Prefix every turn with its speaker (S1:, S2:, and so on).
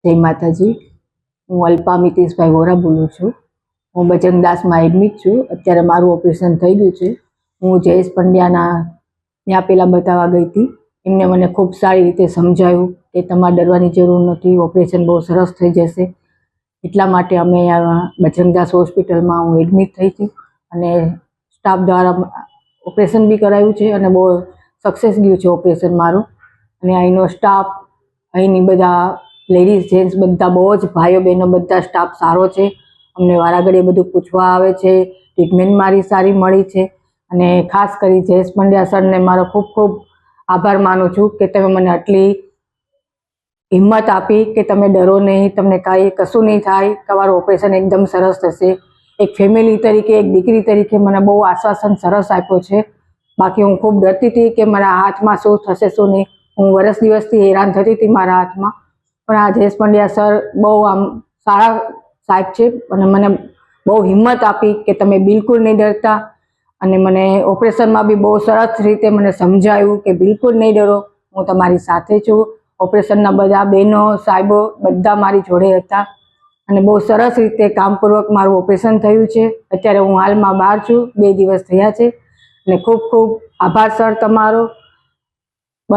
S1: જય માતાજી। હું અલ્પા મિતેશભાઈ વોરા બોલું છું। હું બજરંગદાસમાં એડમિટ છું। અત્યારે મારું ઓપરેશન થઈ ગયું છે। હું જયેશ પંડ્યાના ત્યાં પહેલાં બતાવવા ગઈ હતી। એમને મને ખૂબ સારી રીતે સમજાવ્યું કે તમારે ડરવાની જરૂર નથી, ઓપરેશન બહુ સરસ થઈ જશે। એટલા માટે અમે બજરંગદાસ હોસ્પિટલમાં હું એડમિટ થઈ હતી અને સ્ટાફ દ્વારા ઓપરેશન બી કરાવ્યું છે અને બહુ સક્સેસ ગયું છે ઓપરેશન મારું। અને અહીંનો સ્ટાફ, અહીંની બધા લેડીઝ જેન્ટ્સ બધા બહુ જ ભાઈઓ બહેનો બધા સ્ટાફ સારો છે। અમને વારાઘડીએ બધું પૂછવા આવે છે, ટ્રીટમેન્ટ મારી સારી મળી છે। અને ખાસ કરી જયેશ પંડ્યા સરને મારો ખૂબ ખૂબ આભાર માનું છું કે તમે મને આટલી હિંમત આપી કે તમે ડરો નહીં, તમને કાંઈ કશું નહીં થાય, તમારું ઓપરેશન એકદમ સરસ થશે। એક ફેમિલી તરીકે, એક દીકરી તરીકે મને બહુ આશ્વાસન સરસ આપ્યો છે। બાકી હું ખૂબ ડરતી હતી કે મારા હાથમાં શું થશે શું નહીં। હું વર્ષ દિવસથી હેરાન થતી હતી મારા હાથમાં, પણ આ જયેશ પંડ્યા સર બહુ આમ સારા સાહેબ છે અને મને બહુ હિંમત આપી કે તમે બિલકુલ નહીં ડરતા। અને મને ઓપરેશનમાં બી બહુ સરસ રીતે મને સમજાવ્યું કે બિલકુલ નહીં ડરો, હું તમારી સાથે છું। ઓપરેશનના બધા બહેનો સાહેબો બધા મારી જોડે હતા અને બહુ સરસ રીતે કામપૂર્વક મારું ઓપરેશન થયું છે। અત્યારે હું હાલમાં બહાર છું, 2 દિવસ થયા છે અને ખૂબ ખૂબ આભાર સર તમારો।